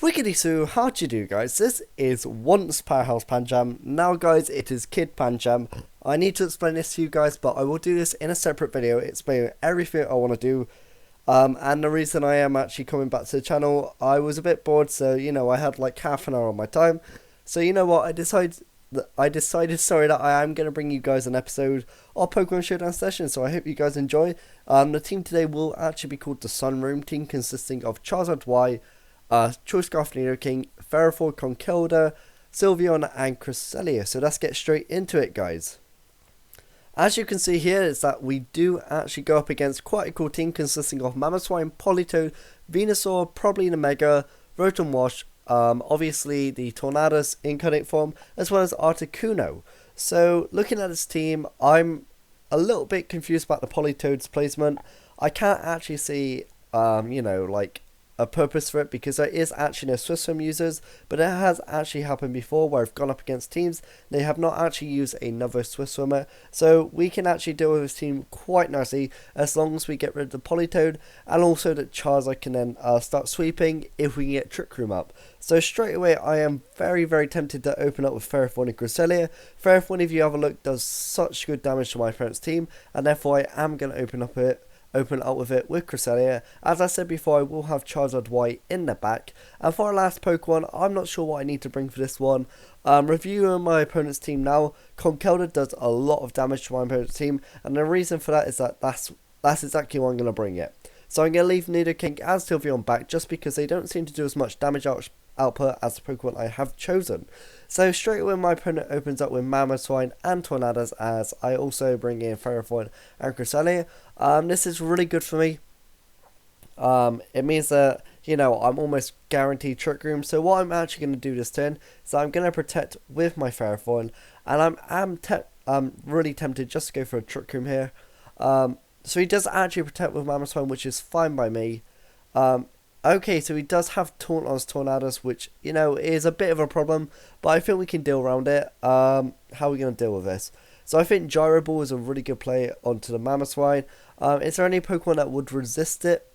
Wiggity Soo, how do you do, guys? This is once Powerhouse Panjam. Now, guys, it is Kid Panjam. I need to explain this to you guys, but I will do this in a separate video explaining everything I want to do. And the reason I am actually coming back to the channel, I was a bit bored, so I had like half an hour on my time. So you know what? I decided that I am going to bring you guys an episode of Pokemon Showdown session. So I hope you guys enjoy. The team today will actually be called the Sunroom team, consisting of Charizard Y, Choice Scarf Nidoking, Ferrothorn, Conkeldurr, Sylveon, and Cresselia. So let's get straight into it, guys. As you can see here, is that we do actually go up against quite a cool team consisting of Mamoswine, Politoed, Venusaur, probably the Mega, Rotom Wash, obviously the Tornadus incarnate form, as well as Articuno. So looking at this team, I'm a little bit confused about the Politoed's placement. I can't actually see, like a purpose for it, because there is actually no Swiss Swim users, but it has actually happened before where I've gone up against teams they have not actually used another Swiss Swimmer, so we can actually deal with this team quite nicely as long as we get rid of the Politoed, and also that Charizard can then start sweeping if we can get Trick Room up. So straight away I am very tempted to open up with Ferrothorn and Cresselia. Ferrothorn, if you have a look, does such good damage to my opponent's team, and therefore I am going to open up with it with Cresselia. As I said before, I will have Charizard Y in the back. And for our last Pokemon, I'm not sure what I need to bring for this one. Reviewing my opponent's team now, Conkeldurr does a lot of damage to my opponent's team, and the reason for that is that that's exactly why I'm going to bring it. So I'm going to leave Nidoking and Sylveon back just because they don't seem to do as much damage output as the Pokemon I have chosen. So straight away my opponent opens up with Mamoswine and Tornadus, as I also bring in Ferrothorn and Cresselia. This is really good for me. It means that, I'm almost guaranteed Trick Room. So what I'm actually going to do this turn is I'm going to protect with my Ferrothorn, and I'm really tempted just to go for a Trick Room here. So he does actually protect with Mamoswine, which is fine by me. Okay, so he does have Taunt on his Tornadus, which, is a bit of a problem, but I think we can deal around it. How are we going to deal with this? So I think Gyro Ball is a really good play onto the Mamoswine. Is there any Pokemon that would resist it?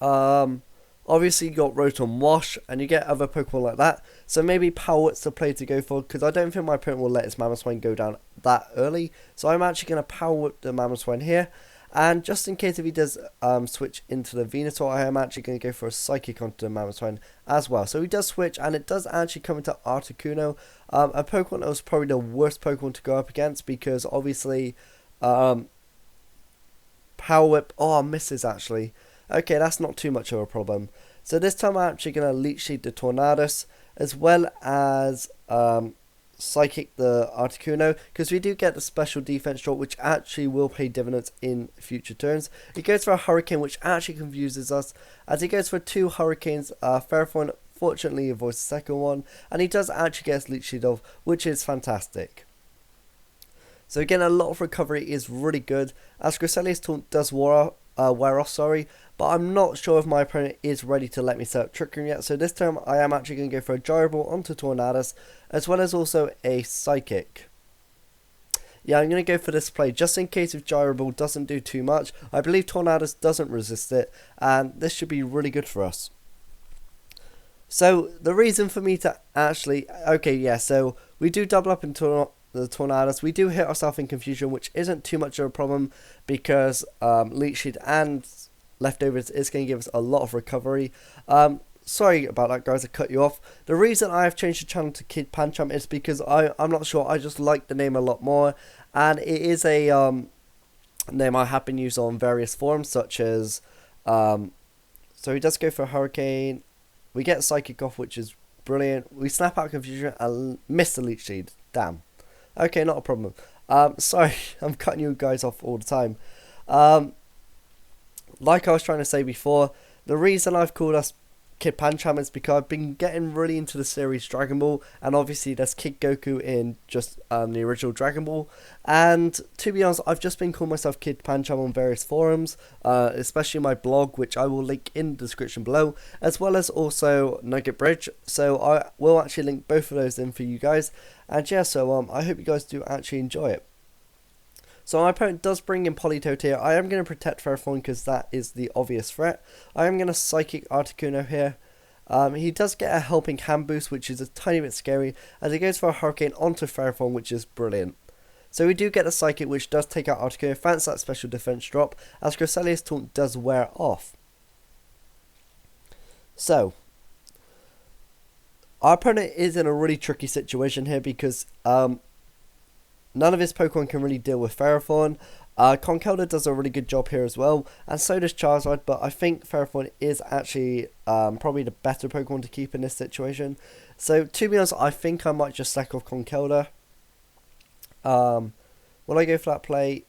Obviously you got Rotom Wash, and you get other Pokemon like that. So maybe Power Whip's the play to go for, because I don't think my opponent will let his Mamoswine go down that early. So I'm actually going to Power Whip the Mamoswine here. And just in case if he does switch into the Venusaur, I am actually going to go for a Psychic onto the Mamoswine as well. So he does switch, and it does actually come into Articuno, a Pokemon that was probably the worst Pokemon to go up against, because obviously Power Whip, misses actually. Okay, that's not too much of a problem. So this time I'm actually going to Leech Seed the Tornadus, as well as Psychic the Articuno, because we do get the special defense drop, which actually will pay dividends in future turns. He goes for a Hurricane, which actually confuses us, as he goes for 2 Hurricanes. Ferrothorn fortunately avoids the second one, and he does actually get his Leech Seed off, which is fantastic. So again, a lot of recovery is really good, as Cresselia's taunt does wear off, but I'm not sure if my opponent is ready to let me set up Trick Room yet. So this time I am actually going to go for a Gyro Ball onto Tornadus, as well as also a Psychic. Yeah, I'm going to go for this play just in case if Gyro Ball doesn't do too much. I believe Tornadus doesn't resist it, and this should be really good for us. So the reason for me to actually, so we do double up into the Tornadus. We do hit ourselves in confusion, which isn't too much of a problem, because Leech Seed and Leftovers is going to give us a lot of recovery. Sorry about that, guys, I cut you off. The reason I have changed the channel to Kid Pancham is because I'm not sure, I just like the name a lot more, and it is a name I have been using on various forums, such as so he does go for a Hurricane, we get Psychic off, which is brilliant, we snap out confusion and miss the Leech Seed. Damn. Okay, not a problem. Sorry, I'm cutting you guys off all the time. Like I was trying to say before, the reason I've called us Kid Pancham is because I've been getting really into the series Dragon Ball, and obviously there's Kid Goku in just the original Dragon Ball, and to be honest, I've just been calling myself Kid Pancham on various forums, especially my blog, which I will link in the description below, as well as also Nugget Bridge, so I will actually link both of those in for you guys, and yeah, so I hope you guys do actually enjoy it. So my opponent does bring in Politoed here. I am going to protect Ferrothorn because that is the obvious threat. I am going to Psychic Articuno here. He does get a helping hand boost, which is a tiny bit scary, as he goes for a Hurricane onto Ferrothorn, which is brilliant. So we do get the Psychic, which does take out Articuno, thanks to that special defense drop, as Cresselia's taunt does wear off. So, our opponent is in a really tricky situation here because none of his Pokemon can really deal with Ferrothorn. Conkeldurr does a really good job here as well, and so does Charizard, but I think Ferrothorn is actually probably the better Pokemon to keep in this situation. So, to be honest, I think I might just sack off Conkeldurr. Will I go for that play?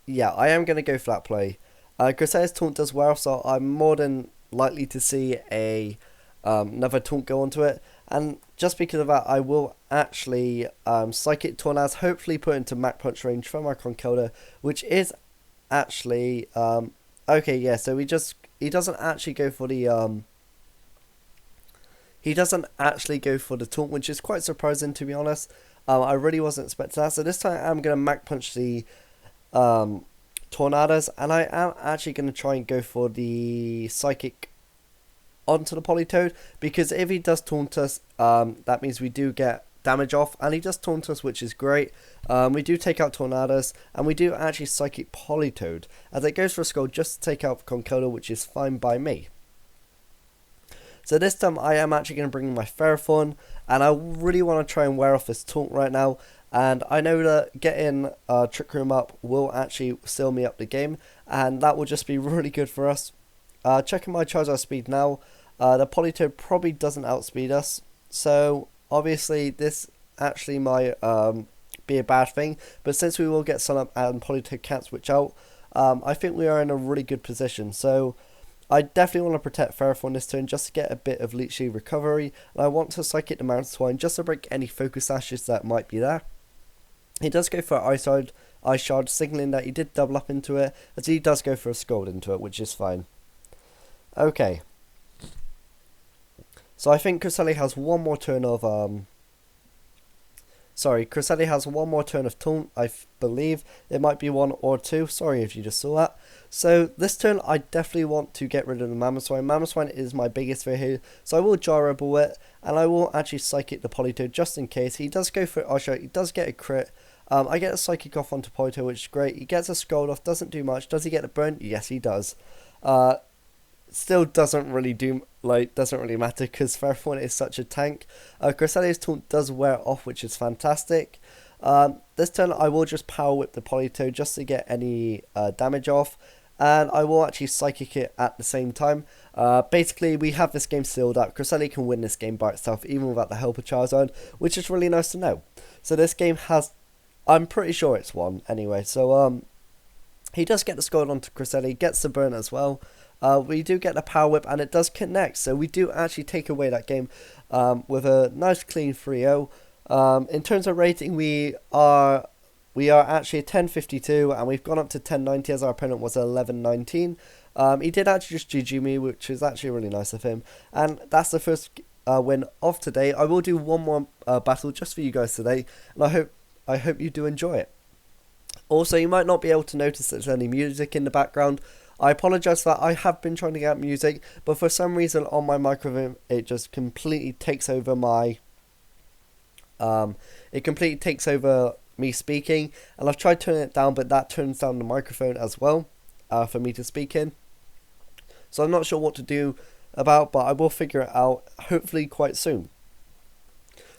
Yeah, I am going to go for that play. Cresselia's taunt does wear off, so I'm more than likely to see another taunt go onto it. And just because of that, I will actually Psychic Tornadus, hopefully put into Mach Punch range from my Conkeldurr, which is actually okay. Yeah, so he doesn't actually go for the taunt, which is quite surprising, to be honest. I really wasn't expecting that. So this time I'm going to Mach Punch the Tornadus, and I am actually going to try and go for the Psychic onto the Politoed, because if he does taunt us, that means we do get damage off, and he does taunt us, which is great. We do take out Tornadus, and we do actually Psychic Politoed, as it goes for a Skull just to take out Conkeldurr, which is fine by me. So this time I am actually going to bring in my Ferrothorn, and I really want to try and wear off this taunt right now. And I know that getting Trick Room up will actually seal me up the game, and that will just be really good for us. Checking my Charizard speed now, the Politoed probably doesn't outspeed us, so obviously this actually might be a bad thing, but since we will get Sun Up and Politoed can't switch out, I think we are in a really good position. So I definitely want to protect Ferrothorn this turn just to get a bit of Leech Seed recovery, and I want to Psychic the Mantine just to break any Focus Sashes that might be there. He does go for Ice Shard, signaling that he did double up into it, as he does go for a Scald into it, which is fine. Okay. So I think Cresselia has one more turn of Cresselia has one more turn of taunt, I believe. It might be one or two. Sorry if you just saw that. So this turn I definitely want to get rid of the Mamoswine. Mamoswine is my biggest fear here. So I will Gyro it, and I will actually Psychic the Politoed just in case. He does go for Usher. He does get a crit. I get a Psychic off onto Politoed, which is great. He gets a Scald off. Doesn't do much. Does he get the burn? Yes, he does. Still doesn't really matter because Ferrothorn is such a tank. Cresselia's taunt does wear off, which is fantastic. This turn I will just Power Whip the Politoed just to get any damage off, and I will actually Psychic it at the same time. Basically, we have this game sealed up. Cresselia can win this game by itself, even without the help of Charizard, which is really nice to know. So this game has, I'm pretty sure it's won anyway. So he does get the Scald onto Cresselia, gets the burn as well. We do get the Power Whip, and it does connect, so we do actually take away that game with a nice clean 3-0. In terms of rating, we are actually 1052, and we've gone up to 1090 as our opponent was 1119. He did actually just GG me, which is actually really nice of him, and that's the first win of today. I will do one more battle just for you guys today, and I hope you do enjoy it. Also, you might not be able to notice there's any music in the background. I apologise for that. I have been trying to get music, but for some reason on my microphone it just completely takes over my me speaking, and I've tried turning it down, but that turns down the microphone as well for me to speak in. So I'm not sure what to do about, but I will figure it out hopefully quite soon.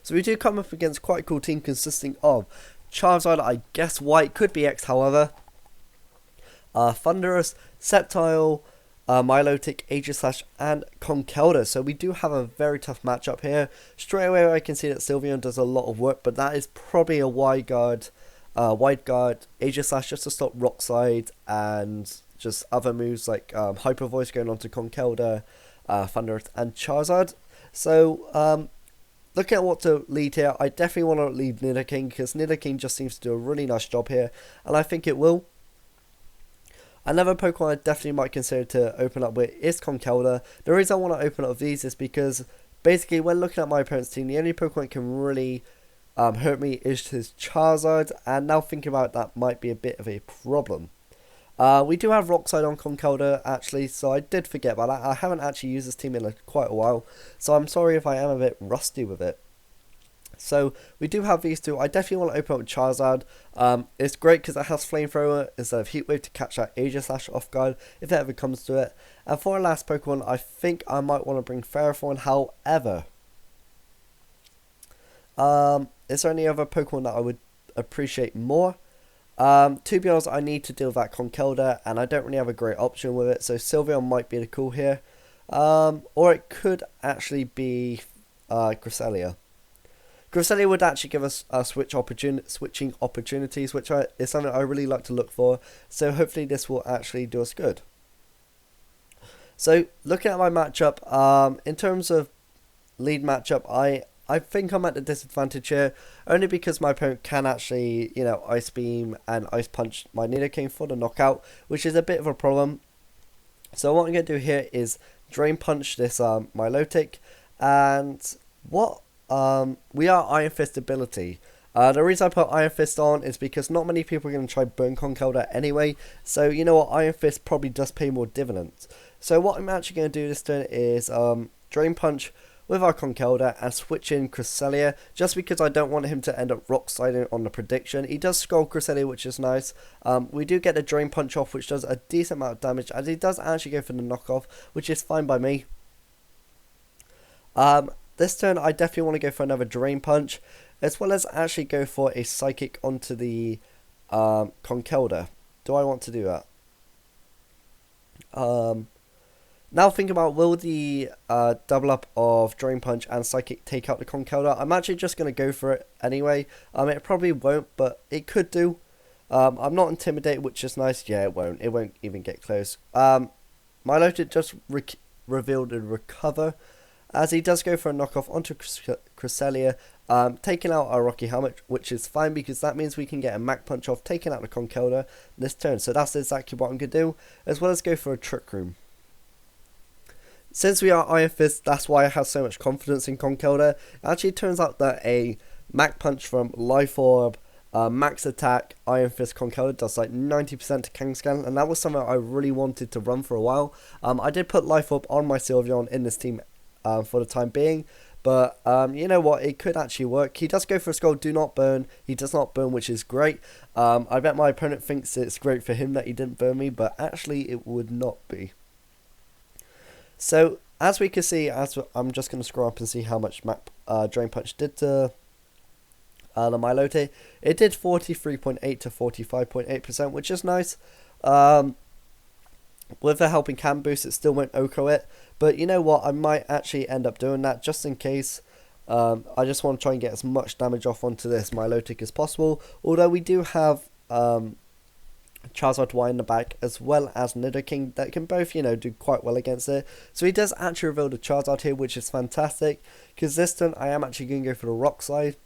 So we do come up against quite a cool team consisting of Charizard, I guess White, could be X however, Thundurus, Sceptile, Milotic, Aegislash, and Conkeldurr. So we do have a very tough matchup here. Straight away I can see that Sylveon does a lot of work, but that is probably a wide guard, Aegislash just to stop Rock Slide and just other moves like Hyper Voice going on to Conkeldurr, Thundurus, and Charizard. So looking at what to lead here, I definitely want to lead Nidoking, because Nidoking just seems to do a really nice job here, and I think it will. Another Pokemon I definitely might consider to open up with is Conkeldurr. The reason I want to open up these is because basically when looking at my opponent's team, the only Pokemon that can really hurt me is his Charizard, and now thinking about that might be a bit of a problem. We do have Rockslide on Conkeldurr actually, so I did forget about that. I haven't actually used this team in quite a while, so I'm sorry if I am a bit rusty with it. So we do have these two. I definitely want to open up with Charizard. It's great because it has Flamethrower instead of Heat Wave to catch that Aegislash off guard if it ever comes to it. And for our last Pokemon, I think I might want to bring Ferrothorn. However, is there any other Pokemon that I would appreciate more? To be honest, I need to deal with that Conkeldurr, and I don't really have a great option with it. So Sylveon might be the call here, or it could actually be Cresselia. Cresselia would actually give us switching opportunities, which is something I really like to look for. So hopefully this will actually do us good. So looking at my matchup, in terms of lead matchup, I think I'm at the disadvantage here, only because my opponent can actually, Ice Beam and Ice Punch my Nidoking for the knockout, which is a bit of a problem. So what I'm going to do here is Drain Punch this Milotic, and what we are Iron Fist ability. The reason I put Iron Fist on is because not many people are going to try Burn Conkeldurr anyway, so you know what, Iron Fist probably does pay more dividends. So what I'm actually going to do this turn is Drain Punch with our Conkeldurr and switch in Cresselia, just because I don't want him to end up Rock Sliding on the prediction. He does Skull Cresselia, which is nice. We do get the Drain Punch off, which does a decent amount of damage, as he does actually go for the knockoff, which is fine by me. This turn, I definitely want to go for another Drain Punch, as well as actually go for a Psychic onto the Conkeldurr. Do I want to do that? Now think about, will the double up of Drain Punch and Psychic take out the Conkeldurr? I'm actually just going to go for it anyway. It probably won't, but it could do. I'm not intimidated, which is nice. Yeah, it won't. It won't even get close. Milotic just revealed a Recover, as he does go for a knockoff onto Cresselia, taking out our Rocky Helmet, which is fine because that means we can get a Mach Punch off, taking out the Conkeldurr this turn. So that's exactly what I'm going to do, as well as go for a Trick Room. Since we are Iron Fist, that's why I have so much confidence in Conkeldurr. It actually turns out that a Mach Punch from Life Orb, Max Attack, Iron Fist Conkeldurr does like 90% to Kangaskhan, and that was something I really wanted to run for a while. I did put Life Orb on my Sylveon in this team for the time being, but you know what, it could actually work. He does go for a Skull, do not burn. He does not burn, which is great. I bet my opponent thinks it's great for him that he didn't burn me, but actually it would not be. So as we can see, I'm just going to scroll up and see how much Drain Punch did to the Milotic. It did 43.8 to 45.8%, which is nice. With a Helping Hand boost, it still won't OHKO it. But you know what, I might actually end up doing that just in case. I just want to try and get as much damage off onto this Milotic as possible. Although we do have Charizard Y in the back, as well as Nidoking, that can both, do quite well against it. So he does actually reveal the Charizard here, which is fantastic, because this turn I am actually going to go for the Rock Slide.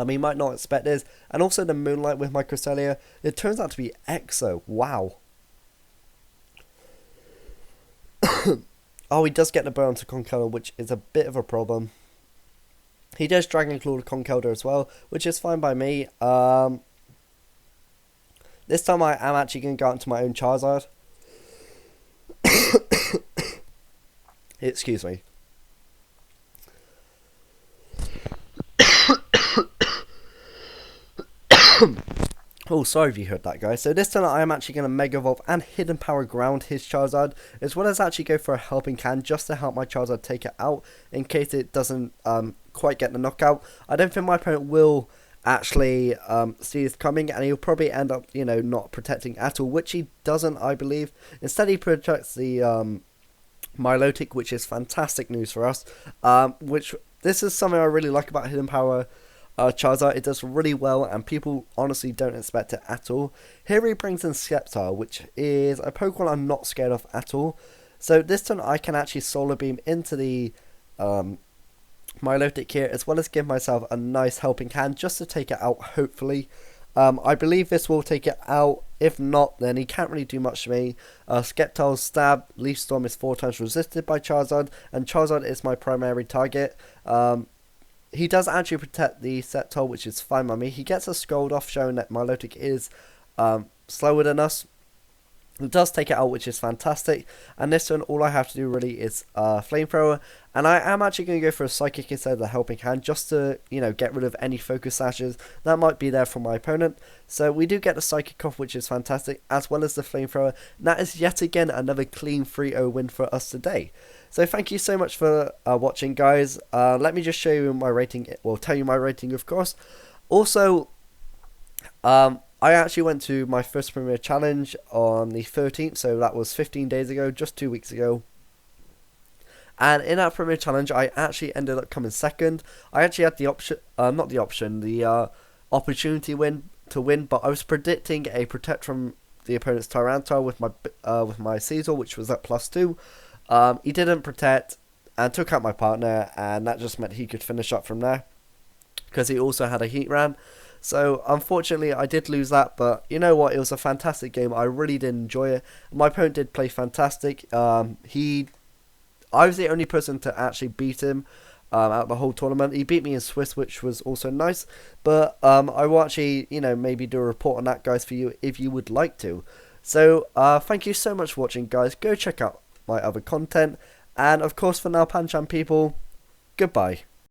He might not expect this, and also the Moonlight with my Cresselia. It turns out to be Exo. Wow. Oh, he does get the burn to Conkeldurr, which is a bit of a problem. He does Dragon Claw to Conkeldurr as well, which is fine by me. This time I am actually going to go out into my own Charizard. Excuse me. Oh, sorry if you heard that, guys. So this time I am actually going to Mega Evolve and Hidden Power Ground his Charizard, as well as actually go for a Helping Hand just to help my Charizard take it out in case it doesn't quite get the knockout. I don't think my opponent will actually see this coming, and he'll probably end up, not protecting at all, which he doesn't, I believe. Instead, he protects the Milotic, which is fantastic news for us. Which this is something I really like about Hidden Power Charizard. It does really well, and people honestly don't expect it at all. Here he brings in Sceptile, which is a Pokemon I'm not scared of at all. So this turn I can actually Solar Beam into the Milotic here, as well as give myself a nice Helping Hand just to take it out, hopefully. I believe this will take it out. If not, then he can't really do much to me. Sceptile's Stab, Leaf Storm is 4 times resisted by Charizard, and Charizard is my primary target. He does actually protect the Sceptile, which is fine by me. He gets a Scold off, showing that Milotic is slower than us. It does take it out, which is fantastic. And this one, all I have to do really is flamethrower. And I am actually going to go for a psychic instead of the helping hand, just to, get rid of any focus sashes that might be there from my opponent. So we do get the psychic off, which is fantastic, as well as the flamethrower. And that is yet again another clean 3-0 win for us today. So thank you so much for watching, guys. Let me just show you my rating. Well, tell you my rating, of course. Also, I actually went to my first Premier Challenge on the 13th, so that was 15 days ago, just 2 weeks ago. And in that Premier Challenge, I actually ended up coming second. I actually had the option, the opportunity to win, but I was predicting a protect from the opponent's Tyranitar with my Caesar, which was at +2. He didn't protect and took out my partner, and that just meant he could finish up from there because he also had a Heat Ran. So unfortunately I did lose that, but you know what, it was a fantastic game. I really did enjoy it. My opponent did play fantastic. I was the only person to actually beat him out of the whole tournament. He beat me in Swiss, which was also nice, but I will actually maybe do a report on that, guys, for you if you would like to. So thank you so much for watching, guys. Go check out my other content, and of course for now, Pancham people, goodbye.